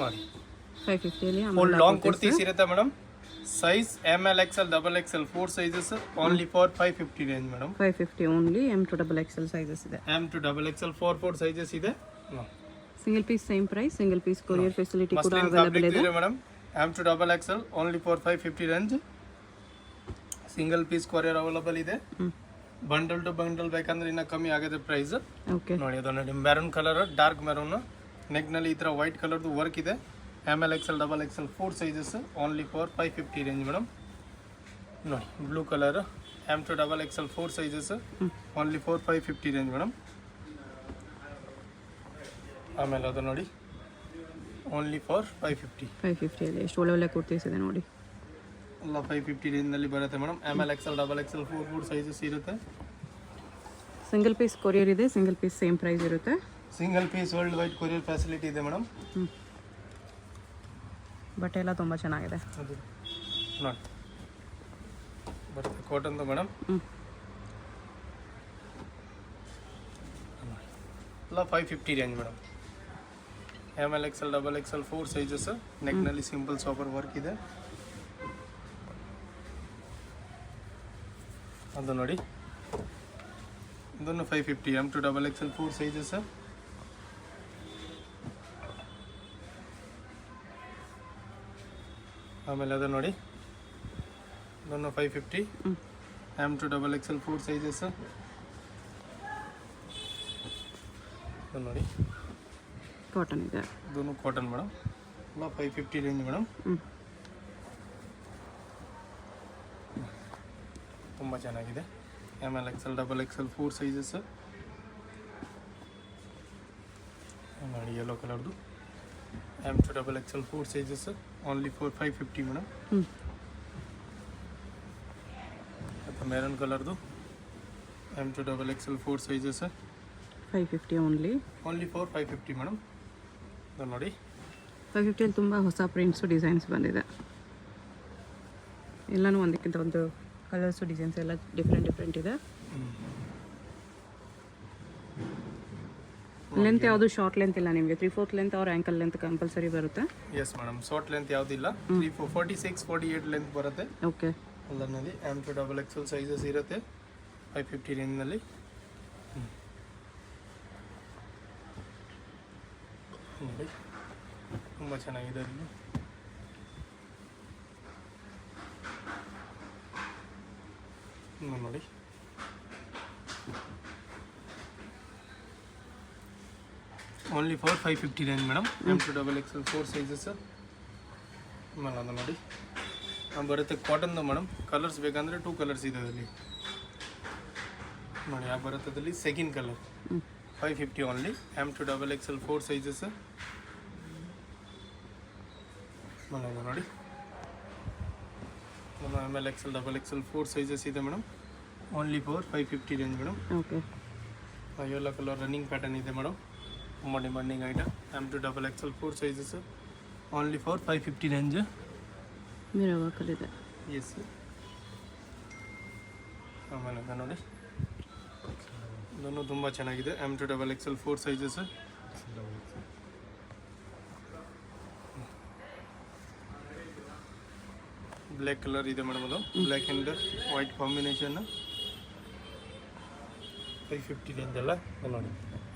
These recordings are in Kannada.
ನೋಡಿ 550 ಅಲ್ಲಿ ಫುಲ್ ಲಾಂಗ್ ಕುರ್ತೀಸ್ ಇರುತ್ತೆ madam. Size ML XL XXL 4 sizes only for 550 range madam. 550 only M to XXL sizes ಇದೆ. M to XXL 4 ಸೈಜಸ್ ಇದೆ. Single piece same price, single piece courier facility ಕೂಡ ಅವೈಲೇಬಲ್ ಇದೆ madam. M to XXL only for 550 range. Single piece courier available ಇದೆ. ಬಂಡಲ್ ಟು ಬಂಡಲ್ ಬೇಕಂದ್ರೆ ಇನ್ನ ಕಮ್ಮಿ ಆಗುತ್ತೆ ಪ್ರೈಸ್. ಓಕೆ ನೋಡಿ ಅದು ನೋಡಿ maroon colour, dark maroon, neck ನಲ್ಲಿ ಈ ತರ ವೈಟ್ ಕಲರ್ದು ವರ್ಕ್ ಇದೆ. ML XL XXL 4 sizes only for 550 range madam. ನೋಡಿ blue colour M to XXL 4 sizes only for 550 range madam. ಆಮೇಲೆ ಅದು ನೋಡಿ ಓನ್ಲಿ ಫಾರ್ 550 ಅಲ್ಲಿ ಎಷ್ಟು ಒಳ್ಳೆ ಕುರ್ತೀಸ್ ಇದೆ ನೋಡಿ. ಎಲ್ಲ 550 ರೇಂಜ್ ನಲ್ಲಿ ಬರುತ್ತೆ madam. ML XL XXL 4 sizes ಇರುತ್ತೆ. ಸಿಂಗಲ್ ಪೀಸ್ ಕೊರಿಯರ್ ಇದೆ, ಸಿಂಗಲ್ ಪೀಸ್ ಸೇಮ್ ಪ್ರೈಸ್ ಇರುತ್ತೆ. Single piece world wide courier facility ಇದೆ ಮೇಡಮ್. ಬಟ್ಟೆ ಎಲ್ಲ ತುಂಬ ಚೆನ್ನಾಗಿದೆ. ಅದು ನೋಡಿ ಬರುತ್ತೆ ಕಾಟನ್ದು ಮೇಡಮ್. ಎಲ್ಲ 550 range madam. ML XL XXL 4 sizes, ನೆಕ್ನಲ್ಲಿ ಸಿಂಪಲ್ ಸಾಪರ್ ವರ್ಕ್ ಇದೆ. ಅದು ನೋಡಿ ಇದನ್ನು 550 M to XXL 4 ಸೈಜಸ್. ಆಮೇಲೆ ಅದು ನೋಡಿ ಇದನ್ನು 550 M to XXL 4 ಸೈಜಸ್. ಅದು ನೋಡಿ ಕಾಟನ್ ಇದೆ, ಇದನ್ನು ಕಾಟನ್ ಮೇಡಮ್. ಎಲ್ಲ 550 ರೇಂಜ್ ಮೇಡಮ್. ತುಂಬ ಚೆನ್ನಾಗಿದೆ. ML XL XXL 4 sizes. ನೋಡಿ ಯೆಲ್ಲೋ ಕಲರ್ದು M to XXL 4 sizes only for 550 madam. ಮತ್ತು ಮೆರೂನ್ ಕಲರ್ದು M to XXL 4 sizes 550 only for 550 madam. ಅದು ನೋಡಿ 550 ಅಲ್ಲಿ ತುಂಬ ಹೊಸ ಪ್ರಿಂಟ್ಸು ಡಿಸೈನ್ಸ್ ಬಂದಿದೆ. ಎಲ್ಲನೂ ಒಂದಕ್ಕಿಂತ ಒಂದು ಕಲರ್ಸು ಡಿಸೈನ್ಸ್ ಎಲ್ಲ ಡಿಫ್ರೆಂಟ್ ಇದೆ. ಲೆಂತ್ ಯಾವುದು ಶಾರ್ಟ್ ಲೆಂತ್ ಇಲ್ಲ ನಿಮಗೆ, 3/4 ಲೆಂತ್ ಅವ್ರ ಆ್ಯಂಕಲ್ ಲೆಂತ್ ಕಂಪಲ್ಸರಿ ಬರುತ್ತೆ. ಎಸ್ ಮೇಡಮ್, ಶಾರ್ಟ್ ಲೆಂತ್ ಯಾವುದಿಲ್ಲ. 46 48 ಲೆಂತ್ ಬರುತ್ತೆ. ಓಕೆ ಅಲ್ಲನಲ್ಲಿ M to XXL ಸೈಜಸ್ ಇರುತ್ತೆ 550 ರೇಂಜ್ನಲ್ಲಿ. ನೋಡಿ ತುಂಬ ಚೆನ್ನಾಗಿದೆ. ನೋಡಿ only for 550 range madam. M to XXL 4 sizes. ಆಮೇಲೆ ಅದು ನೋಡಿ ಬರುತ್ತೆ ಕಾಟನ್ದು ಮೇಡಮ್. ಕಲರ್ಸ್ ಬೇಕಂದರೆ 2 ಕಲರ್ಸ್ ಇದೆ ಅದರಲ್ಲಿ ನೋಡಿ. ಯಾವ ಬರುತ್ತೆ ಅದರಲ್ಲಿ second colour 550 only. M to XXL 4 sizes. ಆಮೇಲೆ ಅದು ನೋಡಿ ML XL XXL 4 ಸೈಜಸ್ ಇದೆ madam. Only for 550 range madam. Okay yellow colour running pattern ಇದೆ ಮೇಡಮ್. ತುಂಬ demanding item. M to XXL 4 sizes only for 550 range. Mirror ವರ್ಕಲ್ಲಿ ಇದೆ. ಎಸ್. ಆಮೇಲೆ ನೋಡಿ ಇದನ್ನು ತುಂಬ ಚೆನ್ನಾಗಿದೆ. M to XXL 4 sizes. Black colour ಇದೆ ಮೇಡಮ್. ಅದು black and white combination 550 range ಅಲ್ಲ. ನೋಡಿ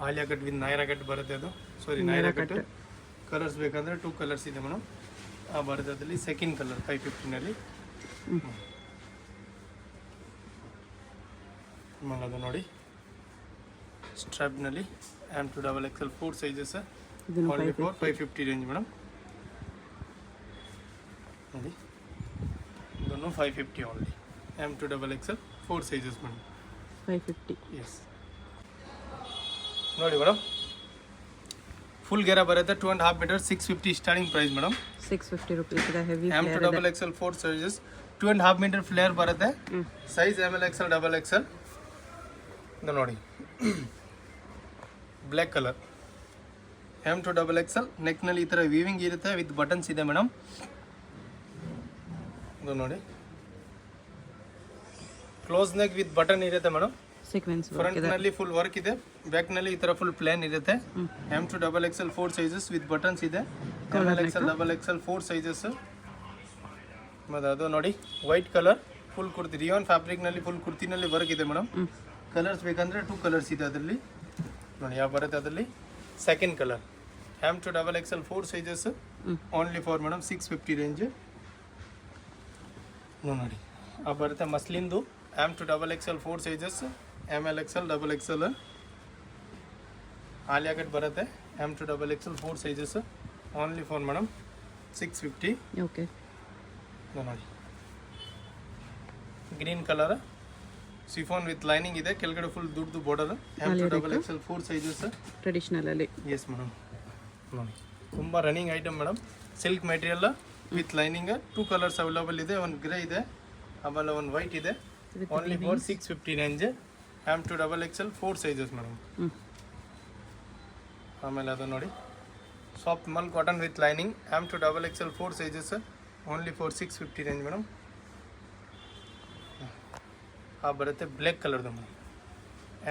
Alia cut with Naira cut ಬರುತ್ತೆ. ಅದು ಸಾರಿ ನೈರಾ ಕಟ್. ಕಲರ್ಸ್ ಬೇಕಂದರೆ 2 ಕಲರ್ಸ್ ಇದೆ ಮೇಡಮ್. ಆ ಬರುತ್ತೆ ಅದರಲ್ಲಿ ಸೆಕೆಂಡ್ ಕಲರ್ 550ನಲ್ಲಿ. ಆಮೇಲೆ ಅದು ನೋಡಿ ಸ್ಟ್ರಾಪ್ನಲ್ಲಿ M to XXL 4 sizes only for 550 range madam. ನೋಡಿ ಇದನ್ನು 550 only. M to XXL 4 sizes madam. 550 yes. ನೋಡಿ ಮೇಡಮ್ ಫುಲ್ ಗೆರ ಬರುತ್ತೆ 2.5 metre 650 starting price madam. 650 rupees ಇದೆ. Heavy M to XXL 4 sizes 2.5 metre flare ಬರುತ್ತೆ. Size ML XL XXL. ಇದು ನೋಡಿ black colour M to XXL. ನೆಕ್ನಲ್ಲಿ ಈ ಥರ ವೀವಿಂಗ್ ಇರುತ್ತೆ ವಿತ್ ಬಟನ್ಸ್ ಇದೆ ಮೇಡಮ್. ಇದು ನೋಡಿ ಕ್ಲೋಸ್ ನೆಕ್ ವಿತ್ ಬಟನ್ ಇರುತ್ತೆ ಮೇಡಮ್. ಸೀಕ್ವೆನ್ಸ್ ಫ್ರಂಟ್ ನಲ್ಲಿ ಫುಲ್ ವರ್ಕ್ ಇದೆ, ಬ್ಯಾಕ್ ನಲ್ಲಿ ಈ ತರ ಫುಲ್ ಪ್ಲೇನ್ ಇರುತ್ತೆ. M2 XXL 4 sizes with buttons ಇದೆ. ML XL XXL 4 sizes. ಮತ್ತೆ ಅದು ನೋಡಿ white colour full kurti, rayon fabric ನಲ್ಲಿ ಫುಲ್ ಕುರ್ತಿನಲ್ಲಿ ವರ್ಕ್ ಇದೆ ಮೇಡಮ್. ಕಲರ್ಸ್ ಬೇಕಂದ್ರೆ 2 ಕಲರ್ಸ್ ಇದೆ ಅದರಲ್ಲಿ ನೋಡಿ ಯಾವ ಬರುತ್ತೆ ಅದರಲ್ಲಿ. Second colour M2 XXL 4 sizes only for madam 650 range ನೋಡಿ. ಆ ಬರುತ್ತೆ ಮಸ್ಲಿಂದು M2 XXL 4 sizes, ML XL XXL Alia cut ಬರುತ್ತೆ. M2 XXL 4 sizes only for madam 650. Okay ನೋಡಿ green colour chiffon with lining ಇದೆ, ಕೆಳಗಡೆ ಫುಲ್ ದುಡ್ಡು border. M2 XXL 4 sizes traditional ಅಲ್ಲಿ. ಎಸ್ ಮೇಡಮ್ ನೋಡಿ ತುಂಬ running item madam. Silk material with lining. 2 colours available ಇದೆ, ಒಂದು ಗ್ರೇ ಇದೆ ಆಮೇಲೆ ಒಂದು ವೈಟ್ ಇದೆ. Only for 650 range. M2 XXL 4 sizes madam. ಆಮೇಲೆ ಅದು ನೋಡಿ soft mul cotton with lining M2 XXL 4 sizes only for 650 range madam. ಆ ಬರುತ್ತೆ ಬ್ಲ್ಯಾಕ್ ಕಲರ್ದು madam.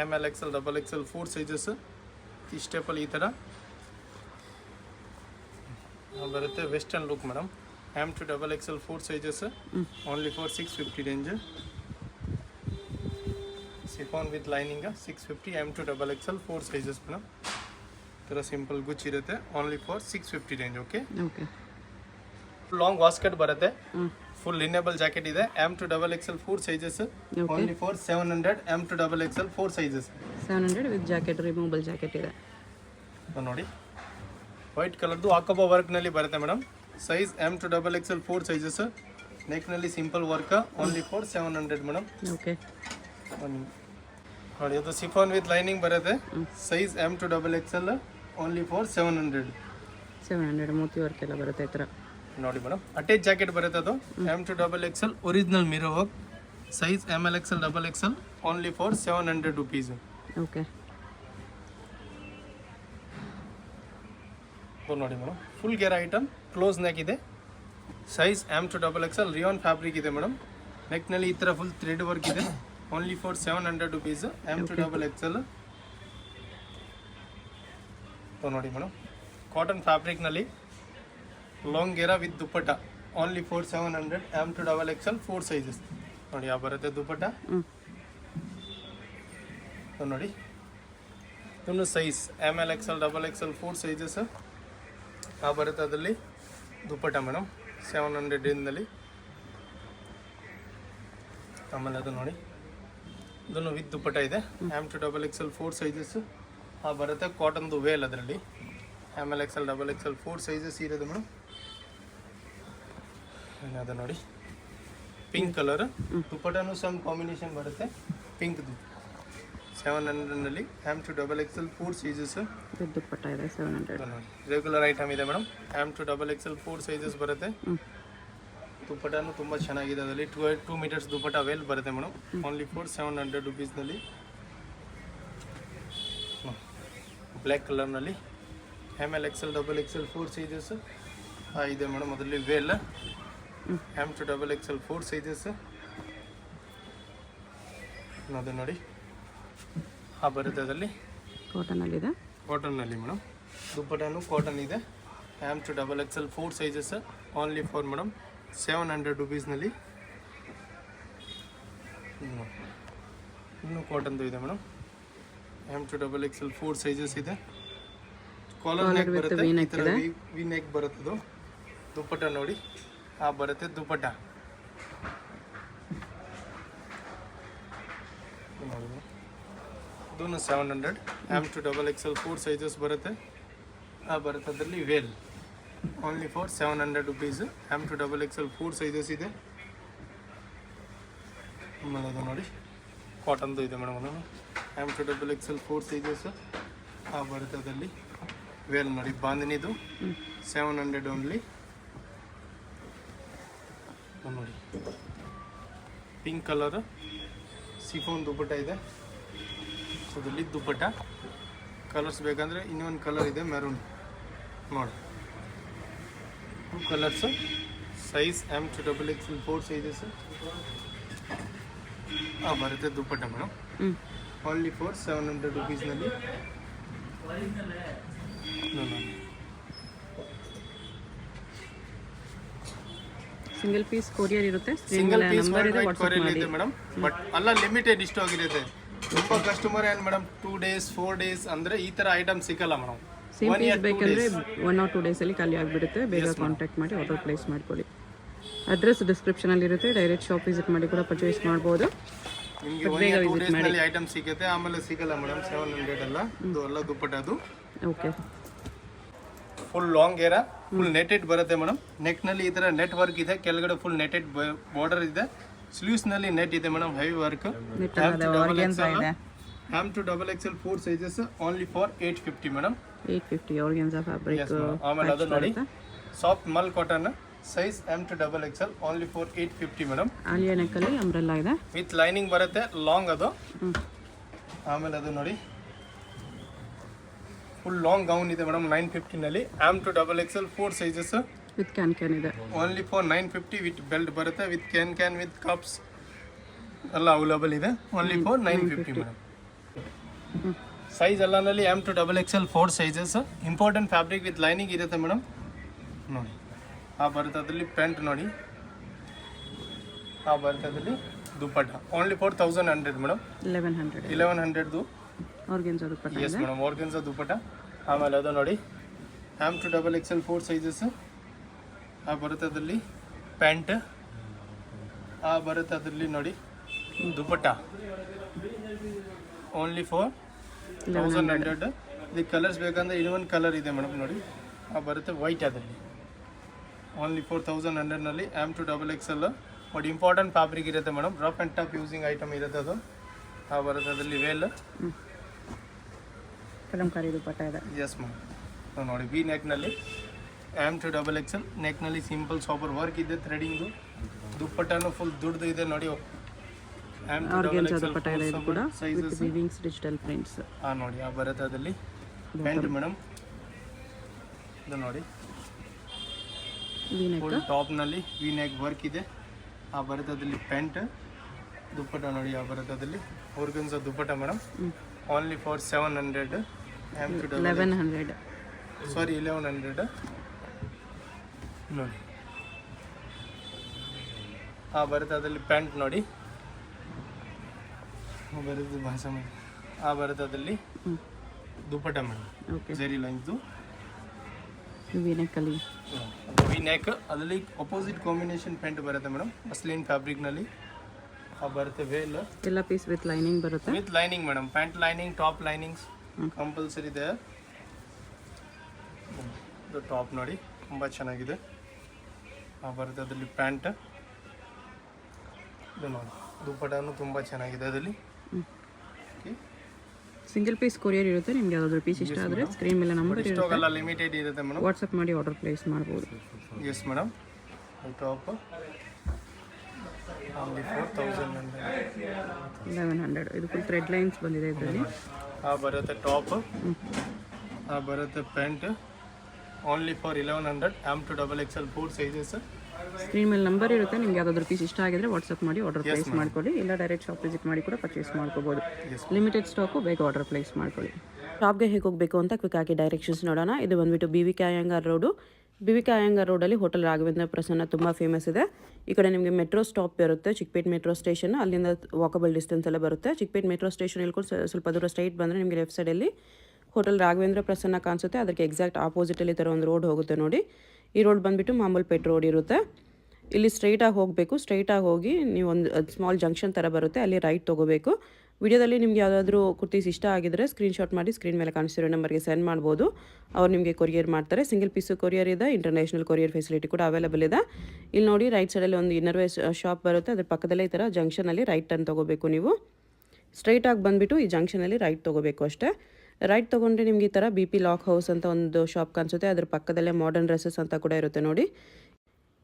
ML XL XXL 4 sizes ಈ ಸ್ಟೆಪಲ್ಲಿ ಈ ಥರ ಬರುತ್ತೆ. Western look madam. M2 XXL 4 sizes only for 650 range. Chiffon with lining 650 M2 XXL 4 sizes madam. ಈ ಥರ ಸಿಂಪಲ್ ಗುಚ್ ಇರುತ್ತೆ only for 650 range. Okay okay long ವಾಸ್ಕಟ್ ಬರುತ್ತೆ, ಫುಲ್ ಲಿನೇಬಲ್ ಜಾಕೆಟ್ ಇದೆ. M2 XXL 4 sizes only for 700. M2 XXL 4 sizes 700 with jacket, removable jacket ಇದೆ ನೋಡಿ. ವೈಟ್ ಕಲರ್ದು ಆಕಬಾ ವರ್ಕ್ನಲ್ಲಿ ಬರುತ್ತೆ madam. Size M2 XXL 4 sizes. ನೆಕ್ನಲ್ಲಿ simple work only for 700 madam. Okay ನೋಡಿ ಅದು ಸಿಫಾನ್ ವಿತ್ ಲೈನಿಂಗ್ ಬರುತ್ತೆ. Size M2 XXL only for 700. 700 ಮೋತಿ ವರ್ಕ್ ಎಲ್ಲ ಬರುತ್ತೆ ಈ ಥರ ನೋಡಿ ಮೇಡಮ್. ಅಟ್ಯಾಚ್ ಜಾಕೆಟ್ ಬರುತ್ತೆ ಅದು. M2 XXL original mirror work. Size ML XL XXL only for 700 rupees. Okay ನೋಡಿ ಮೇಡಮ್ ಫುಲ್ ಗೇರ್ ಐಟಮ್, ಕ್ಲೋಸ್ ನೆಕ್ ಇದೆ. Size M2 XXL rayon fabric ಇದೆ ಮೇಡಮ್. ನೆಕ್ನಲ್ಲಿ ಈ ಥರ ಫುಲ್ ಥ್ರೆಡ್ ವರ್ಕ್ ಇದೆ only for 700 rupees. M2 XXL ನೋಡಿ ಮೇಡಮ್. ಕಾಟನ್ ಫ್ಯಾಬ್ರಿಕ್ನಲ್ಲಿ ಲಾಂಗ್ ಗೇರಾ with dupatta only for 700. M2 XXL 4 sizes ನೋಡಿ ಯಾವ ಬರುತ್ತೆ ದುಪ್ಪಟ್ಟ ನೋಡಿ. ಇನ್ನು size ML XL XXL 4 sizes ಆ ಬರುತ್ತೆ ಅದರಲ್ಲಿ ದುಪ್ಪಟ್ಟ ಮೇಡಮ್ 700 ರೇಂಜ್ನಲ್ಲಿ. ಆಮೇಲೆ ಅದು ನೋಡಿ ಇದನ್ನು ವಿತ್ ದುಪ್ಪಟ್ಟ ಇದೆ. M2 XXL 4 ಸೈಜಸ್ ಆ ಬರುತ್ತೆ ಕಾಟನ್ದು ವೇಲ್ ಅದರಲ್ಲಿ. ML XL XXL 4 ಸೈಜಸ್ ಇರೋದು ಮೇಡಮ್. ಅದು ನೋಡಿ ಪಿಂಕ್ ಕಲರ್ ದುಪ್ಪಟ್ಟನು ಸಮ್ ಕಾಂಬಿನೇಷನ್ ಬರುತ್ತೆ ಪಿಂಕ್ದು 700ನಲ್ಲಿ. M2 XXL 4 ಸೈಜಸ್ ದುಪ್ಪಟ್ಟ ಇದೆ 700. ನೋಡಿ ರೆಗ್ಯುಲರ್ ಐಟಮ್ ಇದೆ ಮೇಡಮ್. M2 XXL 4 ಸೈಜಸ್ ಬರುತ್ತೆ. ದುಪ್ಪಟ್ಟನು ತುಂಬ ಚೆನ್ನಾಗಿದೆ ಅದರಲ್ಲಿ. 2 ಮೀಟರ್ಸ್ ದುಪ್ಪಟ್ಟ ವೇಲ್ ಬರುತ್ತೆ ಮೇಡಮ್ ಓನ್ಲಿ ಫಾರ್ 700 ರುಪೀಸ್ನಲ್ಲಿ. ಬ್ಲ್ಯಾಕ್ ಕಲರ್ನಲ್ಲಿ ML XL XXL 4 ಸೈಜಸ್ ಇದೆ ಮೇಡಮ್. ಅದರಲ್ಲಿ ವೇಲ್ M2 XXL 4 ಸೈಜಸ್ ಅದು ನೋಡಿ ಆ ಬರುತ್ತೆ ಅದರಲ್ಲಿ ಕಾಟನಲ್ಲಿದೆ. ಕಾಟನ್ನಲ್ಲಿ ಮೇಡಮ್. ದುಪ್ಪಟ್ಟನು ಕಾಟನ್ ಇದೆ. M2 XXL 4 sizes only for madam 700 ರುಪೀಸ್ನಲ್ಲಿ. ಇನ್ನೂ ಕಾಟನ್ದು ಇದೆ ಮೇಡಮ್. M2 XXL 4 ಸೈಜಸ್ ಇದೆ. ಕಾಲರ್ ನೆಕ್ ಬರುತ್ತೆ, ಈ ಥರ ವಿ ನೆಕ್ ಬರುತ್ತದು. ದುಪ್ಪಟ್ಟ ನೋಡಿ ಆ ಬರುತ್ತೆ ದುಪ್ಪಟ್ಟ ಇದನ್ನು 700. M2 XXL 4 ಸೈಜಸ್ ಬರುತ್ತೆ ಆ ಬರುತ್ತೆ ಅದರಲ್ಲಿ veil only for 700 rupees. M2 XXL 4 sizes ಇದೆ. ಆಮೇಲೆ ಅದು ನೋಡಿ ಕಾಟನ್ದು ಇದೆ ಮೇಡಮ್. ಅದು M2 XXL 4 ಸೈಜಸ್ ಆ ಬರುತ್ತೆ ಅದರಲ್ಲಿ ವೇಲ್ ನೋಡಿ ಬಾಂದಿನಿದು 700 ಓನ್ಲಿ. ನೋಡಿ ಪಿಂಕ್ ಕಲರ್ ಸಿಫೋನ್ ದುಪ್ಪಟ್ಟ ಇದೆ. ಅದರಲ್ಲಿ ದುಪ್ಪಟ್ಟ ಕಲರ್ಸ್ ಬೇಕಂದರೆ ಇನ್ನೊಂದು ಕಲರ್ ಇದೆ ಮೆರೂನ್ ನೋಡಿ. 2 colours. Size M2 XXL 4 sizes ಬರುತ್ತೆ ದುಪ್ಪಟ್ಟ ಮೇಡಮ್. ಓನ್ಲಿ ಫಾರ್ 700 ರುಪೀಸ್ನಲ್ಲಿ. ಸಿಂಗಲ್ ಪೀಸ್ ಕೊರಿಯರ್ ಇರುತ್ತೆ. ಸಿಂಗಲ್ ಪೀಸ್ ನಂಬರ್ ಇದೆ, ವಾಟ್ಸ್ಆಪ್ ಕೊರಿಯರ್ ಮಾಡಿ. ಇದೆ ಮೇಡಮ್. ಬಟ್ ಅಲ್ಲ ಲಿಮಿಟೆಡ್ ಸ್ಟಾಕ್ ಇರುತ್ತೆ. ತುಂಬ ಕಸ್ಟಮರ್ ಏನು ಮೇಡಮ್ 2 days 4 days ಅಂದರೆ ಈ ಥರ ಐಟಮ್ ಸಿಗಲ್ಲ ಮೇಡಮ್. ಸೇಮ್ ಪೀಸ್ ಬೇಕಂದರೆ 1 or 2 ಡೇಸಲ್ಲಿ ಖಾಲಿ ಆಗಿಬಿಡುತ್ತೆ. ಬೇಗ ಕಾಂಟ್ಯಾಕ್ಟ್ ಮಾಡಿ ಆರ್ಡರ್ ಪ್ಲೇಸ್ ಮಾಡ್ಕೊಳ್ಳಿ. ಅಡ್ರೆಸ್ ಡಿಸ್ಕ್ರಿಪ್ಷನಲ್ಲಿ ಇರುತ್ತೆ. ಡೈರೆಕ್ಟ್ ಶಾಪ್ ವಿಸಿಟ್ ಮಾಡಿ ಕೂಡ ಪರ್ಚೇಸ್ ಮಾಡ್ಬೋದು. ನಿಮಗೆ 1 or 2 ಡೇಸ್ನಲ್ಲಿ ಐಟಮ್ ಸಿಗುತ್ತೆ, ಆಮೇಲೆ ಸಿಗಲ್ಲ ಮೇಡಮ್. 700 ಅಲ್ಲ, ಇದು ಎಲ್ಲ ದುಪ್ಪಟ್ಟ ಅದು. ಓಕೆ, ಫುಲ್ ಲಾಂಗ್ ಏರ, ಫುಲ್ ನೆಟೆಡ್ ಬರುತ್ತೆ ಮೇಡಮ್. ನೆಕ್ನಲ್ಲಿ ಈ ಥರ ನೆಟ್ ವರ್ಕ್ ಇದೆ, ಕೆಳಗಡೆ ಫುಲ್ ನೆಟೆಡ್ ಬಾರ್ಡರ್ ಇದೆ. ಸ್ಲೀವ್ಸ್ನಲ್ಲಿ ನೆಟ್ ಇದೆ madam, heavy work. M to double XL 4 sizes only for 850 madam. 850 organza fabric. ಆಮೇಲೆ ಅದು ನೋಡಿ soft mul cotton size M to double XL only for 850 madam. Alia ನೆಕ್ಕಲ್ಲಿ ಅಂಬ್ರೆಲ್ಲಾ ಇದೆ, ವಿತ್ ಲೈನಿಂಗ್ ಬರುತ್ತೆ, ಲಾಂಗ್ ಅದು. ಆಮೇಲೆ ಅದು ನೋಡಿ ಫುಲ್ ಲಾಂಗ್ ಗೌನ್ ಇದೆ ಮೇಡಮ್ 950ನಲ್ಲಿ. M to double XL 4 sizes with can ಇದೆ. ಓನ್ಲಿ ಫಾರ್ 950 ವಿತ್ ಬೆಲ್ಟ್ ಬರುತ್ತೆ, ವಿತ್ ಕ್ಯಾನ್ ವಿತ್ ಕಪ್ಸ್ ಎಲ್ಲ ಅವೈಲೇಬಲ್ ಇದೆ. Only for 950 madam. ಸೈಜ್ ಎಲ್ಲನಲ್ಲಿ M to double XL 4 sizes. Important fabric with lining ಇರುತ್ತೆ ಮೇಡಮ್. ನೋಡಿ ಆ ಬರ್ತದಲ್ಲಿ ಪ್ಯಾಂಟ್ ನೋಡಿ, ಆ ಬರ್ತದಲ್ಲಿ dupatta only for 1100 madam. 1100 organza dupatta. Yes madam, organza dupatta. ಆಮೇಲೆ ಅದು ನೋಡಿ M to double XL 4 sizes. ಆ ಬರ್ತದಲ್ಲಿ ಪ್ಯಾಂಟ್, ಆ ಬರ್ತದಲ್ಲಿ ನೋಡಿ ದುಪ್ಪಟ್ಟ ಓನ್ಲಿ ಫಾರ್ 1100. ಇದಕ್ಕೆ ಕಲರ್ಸ್ ಬೇಕಂದ್ರೆ ಇನ್ನೊಂದು ಕಲರ್ ಇದೆ ಮೇಡಮ್ ನೋಡಿ, ಆ ಬರುತ್ತೆ ವೈಟ್ ಅದರಲ್ಲಿ. ಓನ್ಲಿ ಫಾರ್ 1100ನಲ್ಲಿ M to double XL. But important fabric ಇರುತ್ತೆ madam, rough and tough using item ಇರುತ್ತೆ ಅದು. ಆ ಬರುತ್ತೆ ಅದರಲ್ಲಿ ವೇಲ್ ಕಲಂಕಾರಿ ದುಪ್ಪಟ್ಟ ಇದೆ. ಎಸ್ ಮ್ಯಾಮ್, ನೋಡಿ ವಿ ನೆಕ್ನಲ್ಲಿ ಎಮ್ ಟು ಡಬಲ್ ಎಕ್ಸೆಲ್. ನೆಕ್ನಲ್ಲಿ ಸಿಂಪಲ್ ಸಾಪರ್ ವರ್ಕ್ ಇದೆ, ಥ್ರೆಡಿಂಗು. ದುಪ್ಪಟ್ಟನು ಫುಲ್ ದುಡ್ದು ಇದೆ ನೋಡಿ. ಆರ್ಗೆನ್ಸಾ ದುಪ್ಪಟ್ಟ ಇದೆ, ಇದು ಕೂಡ ವಿತ್ ವೀವಿಂಗ್ಸ್ ಡಿಜಿಟಲ್ ಪ್ರಿಂಟ್ಸ್. ನೋಡಿ ಆ ಬರುತ್ತೆ ಅದರಲ್ಲಿ ಪ್ಯಾಂಟ್ ಮೇಡಮ್. ಇದು ನೋಡಿ ಫುಲ್ ಟಾಪ್ನಲ್ಲಿ ವಿ ನೆಕ್ ವರ್ಕ್ ಇದೆ. ಆ ಬರ್ತದಲ್ಲಿ ಪ್ಯಾಂಟ್, ದುಪ್ಪಟ್ಟ ನೋಡಿ ಆ ಬರ್ತದಲ್ಲಿ organza dupatta madam. Only for 700. 1100 sorry 1100 ನೋಡಿ. ಆ ಬರ್ತದಲ್ಲಿ ಪ್ಯಾಂಟ್ ನೋಡಿ, ಬರುತ್ತೆ ಭಾಷೆ ಮಾಡಿ. ಆ ಬರ್ತದಲ್ಲಿ ದುಪ್ಪಟ್ಟ ಮೇಡಮ್, ಜರಿ ಲೈನ್ಸು ವಿ ನೆಕ್. ಅದರಲ್ಲಿ ಅಪೋಸಿಟ್ ಕಾಂಬಿನೇಷನ್ ಪ್ಯಾಂಟ್ ಬರುತ್ತೆ ಮೇಡಮ್, ಮಸ್ಲಿನ್ ಫ್ಯಾಬ್ರಿಕ್ನಲ್ಲಿ. ಆ ಬರುತ್ತೆ ವೇಲ್, ಎಲ್ಲ ಪೀಸ್ ವಿತ್ ಲೈನಿಂಗ್ ಬರುತ್ತೆ. With lining madam, pant lining, top linings compulsory ಇದೆ. ಇದು ಟಾಪ್ ನೋಡಿ ತುಂಬ ಚೆನ್ನಾಗಿದೆ. ಆ ಬರುತ್ತೆ ಅದರಲ್ಲಿ ಪ್ಯಾಂಟ್. ಇದು ನೋಡಿ ದುಪ್ಪಟ್ಟನು ತುಂಬ ಚೆನ್ನಾಗಿದೆ ಅದರಲ್ಲಿ. ಸಿಂಗಲ್ ಪೀಸ್ ಕೊರಿಯರ್ ಇರುತ್ತೆ. ನಿಮ್ಗೆ ಯಾವ್ದಾದ್ರು ಪೀಸ್ ಇಷ್ಟ ಆದರೆ ಸ್ಕ್ರೀನ್ ಮೇಲೆ ನಂಬರ್ ಇರುತ್ತೆ, ಲಿಮಿಟೆಡ್ ಇರುತ್ತೆ ಮೇಡಮ್. ವಾಟ್ಸಪ್ ಮಾಡಿ ಆರ್ಡರ್ ಪ್ಲೇಸ್ ಮಾಡ್ಬೋದು. Yes madam. Top only for 1100. ಇದು ಫುಲ್ ಥ್ರೆಡ್ ಲೈನ್ಸ್ ಬಂದಿದೆ ಇದರಲ್ಲಿ. ಆ ಬರುತ್ತೆ ಟಾಪ್, ಆ ಬರುತ್ತೆ pant only for 1100. M to double XL 4 sizes. Screen ಮೇಲೆ ನಂಬರ್ ಇರುತ್ತೆ. ನಿಮ್ಗೆ ಯಾವ್ದಾದ್ರು ಪೀಸ್ ಇಷ್ಟ ಆಗಿದ್ರೆ ವಾಟ್ಸಪ್ ಮಾಡಿ ಆರ್ಡರ್ ಪ್ಲೇಸ್ ಮಾಡ್ಕೊಳ್ಳಿ, ಇಲ್ಲ ಡೈರೆಕ್ಟ್ ಶಾಪ್ ವಿಸಿಟ್ ಮಾಡಿ ಕೂಡ ಪರ್ಚೇಸ್ ಮಾಡ್ಕೋಬೋದು. ಲಿಮಿಟೆಡ್ ಸ್ಟಾಕು, ಬೇಗ ಆರ್ಡರ್ ಪ್ಲೇಸ್ ಮಾಡ್ಕೊಳ್ಳಿ. ಶಾಪ್ಗೆ ಹೇಗೆ ಹೋಗಬೇಕು ಅಂತ ಕ್ವಿಕ್ ಆಗಿ ಡೈರೆಕ್ಷನ್ಸ್ ನೋಡೋಣ. ಇದು ಬಂದುಬಿಟ್ಟು BVK Iyengar road. BVK Iyengar ರೋಡಲ್ಲಿ ಹೋಟೆಲ್ ರಾಘವೇಂದ್ರ ಪ್ರಸನ್ನ ತುಂಬ ಫೇಮಸ್ ಇದೆ. ಈ ಕಡೆ ನಿಮಗೆ ಮೆಟ್ರೋ ಸ್ಟಾಪ್ ಇರುತ್ತೆ, ಚಿಕ್ಕಪೇಟ್ ಮೆಟ್ರೋ ಸ್ಟೇಷನ್. ಅಲ್ಲಿಂದ ವಾಕಬಲ್ ಡಿಸ್ಟೆನ್ಸ್ ಎಲ್ಲ ಬರುತ್ತೆ. ಚಿಕ್ಕಪೇಟ್ ಮೆಟ್ರೋ ಸ್ಟೇಷನ್ ಇಳ್ಕೊಂಡು ಸ್ವಲ್ಪ ದೂರ ಸ್ಟ್ರೈಟ್ ಬಂದರೆ ನಿಮಗೆ ಲೆಫ್ಟ್ ಸೈಡಲ್ಲಿ ಹೋಟೆಲ್ ರಾಘವೇಂದ್ರ ಪ್ರಸನ್ನ ಕಾಣಿಸುತ್ತೆ. ಅದಕ್ಕೆ ಎಕ್ಸಾಕ್ಟ್ ಆಪೋಸಿಟಲ್ಲಿ ಥರ ಒಂದು ರೋಡ್ ಹೋಗುತ್ತೆ ನೋಡಿ. ಈ ರೋಡ್ ಬಂದುಬಿಟ್ಟು ಮಾಮೂಲ್ಪೇಟ್ ರೋಡ್ ಇರುತ್ತೆ. ಇಲ್ಲಿ ಸ್ಟ್ರೈಟಾಗಿ ಹೋಗಬೇಕು. ಸ್ಟ್ರೈಟಾಗಿ ಹೋಗಿ ನೀವು ಒಂದು ಸ್ಮಾಲ್ ಜಂಕ್ಷನ್ ಥರ ಬರುತ್ತೆ, ಅಲ್ಲಿ ರೈಟ್ ತೊಗೋಬೇಕು. ವಿಡಿಯೋದಲ್ಲಿ ನಿಮ್ಗೆ ಯಾವುದಾದ್ರೂ ಕುರ್ತೀಸ್ ಇಷ್ಟ ಆಗಿದ್ರೆ ಸ್ಕ್ರೀನ್ಶಾಟ್ ಮಾಡಿ ಸ್ಕ್ರೀನ್ ಮೇಲೆ ಕಾಣಿಸ್ತಿರೋ ನಂಬರ್ಗೆ ಸೆಂಡ್ ಮಾಡ್ಬೋದು. ಅವ್ರು ನಿಮಗೆ ಕೊರಿಯರ್ ಮಾಡ್ತಾರೆ. ಸಿಂಗಲ್ ಪೀಸು ಕೊರಿಯರ್ ಇದೆ, ಇಂಟರ್ನ್ಯಾಷನಲ್ ಕೊರಿಯರ್ ಫೆಸಿಲಿಟಿ ಕೂಡ ಅವೈಲೇಬಲ್ ಇದೆ. ಇಲ್ಲಿ ನೋಡಿ ರೈಟ್ ಸೈಡಲ್ಲಿ ಒಂದು ಇನ್ನರ್ವೇರ್ ಶಾಪ್ ಬರುತ್ತೆ, ಅದ್ರ ಪಕ್ಕದಲ್ಲೇ ಈ ಥರ ಜಂಕ್ಷನಲ್ಲಿ ರೈಟ್ ಟರ್ನ್ ತೊಗೋಬೇಕು. ನೀವು ಸ್ಟ್ರೈಟಾಗಿ ಬಂದುಬಿಟ್ಟು ಈ ಜಂಕ್ಷನಲ್ಲಿ ರೈಟ್ ತೊಗೋಬೇಕು ಅಷ್ಟೇ. ರೈಟ್ ತೊಗೊಂಡ್ರೆ ನಿಮಗೆ ಈ ಥರ BP ಲಾಕ್ ಹೌಸ್ ಅಂತ ಒಂದು ಶಾಪ್ ಕಾಣಿಸುತ್ತೆ. ಅದ್ರ ಪಕ್ಕದಲ್ಲೇ ಮಾಡರ್ನ್ ಡ್ರೆಸ್ಸಸ್ ಅಂತ ಕೂಡ ಇರುತ್ತೆ ನೋಡಿ.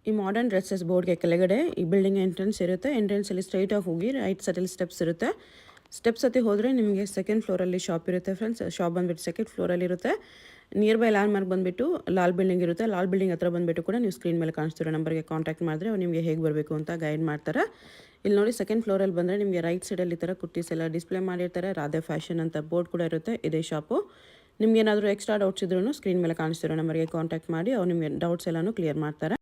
ಈ ಮಾಡರ್ನ್ ಡ್ರೆಸ್ಸಸ್ ಬೋರ್ಡ್ಗೆ ಕೆಳಗಡೆ ಈ ಬಿಲ್ಡಿಂಗ್ ಎಂಟ್ರೆನ್ಸ್ ಇರುತ್ತೆ. ಎಂಟ್ರೆನ್ಸಲ್ಲಿ ಸ್ಟ್ರೈಟಾಗಿ ಹೋಗಿ ರೈಟ್ ಸೈಡಲ್ಲಿ ಸ್ಟೆಪ್ಸ್ ಇರುತ್ತೆ. ಸ್ಟೆಪ್ಸ್ ಹತ್ತಿ ಹೋದರೆ ನಿಮಗೆ ಸೆಕೆಂಡ್ ಫ್ಲೋರಲ್ಲಿ ಶಾಪ್ ಇರುತ್ತೆ ಫ್ರೆಂಡ್ಸ್. ಶಾಪ್ ಬಂದುಬಿಟ್ಟು ಸೆಕೆಂಡ್ ಫ್ಲೋರಲ್ಲಿ ಇರುತ್ತೆ. ನಿಯರ್ ಬೈ ಲ್ಯಾಂಡ್ ಮಾರ್ಕ್ ಬಂದುಬಿಟ್ಟು ಲಾಲ್ ಬಿಲ್ಡಿಂಗ್ ಇರುತ್ತೆ. ಲಾಲ್ ಬಿಲ್ಡಿಂಗ್ ಹತ್ರ ಬಂದುಬಿಟ್ಟು ಕೂಡ ನೀವು ಸ್ಕ್ರೀನ್ ಮೇಲೆ ಕಾಣಿಸ್ತಿರೋ ನಂಬರ್ಗೆ ಕಾಂಟ್ಯಾಕ್ಟ್ ಮಾಡಿದ್ರೆ ಅವ್ರು ನಿಮಗೆ ಹೇಗೆ ಬರಬೇಕು ಅಂತ ಗೈಡ್ ಮಾಡ್ತಾರೆ. ಇಲ್ಲಿ ನೋಡಿ ಸೆಕೆಂಡ್ ಫ್ಲೋರಲ್ಲಿ ಬಂದರೆ ನಿಮಗೆ ರೈಟ್ ಸೈಡಲ್ಲಿ ಈ ಥರ ಕುರ್ತೀಸ್ ಎಲ್ಲ ಡಿಸ್ಪ್ಲೇ ಮಾಡಿರ್ತಾರೆ. ರಾಧೆ ಫ್ಯಾಷನ್ ಅಂತ ಬೋರ್ಡ್ ಕೂಡ ಇರುತ್ತೆ. ಇದೇ ಶಾಪು. ನಿಮ್ಗೆ ಏನಾದರೂ ಎಕ್ಸ್ಟ್ರಾ ಡೌಟ್ಸ್ ಇದ್ರೂ ಸ್ಕ್ರೀನ್ ಮೇಲೆ ಕಾಣಿಸ್ತಿರೋ ನಂಬರ್ಗೆ ಕಾಂಟ್ಯಾಕ್ಟ್ ಮಾಡಿ ಅವ್ರು ನಿಮಗೆ ಡೌಟ್ಸ್ ಎಲ್ಲನೂ ಕ್ಲಿಯರ್ ಮಾಡ್ತಾರೆ.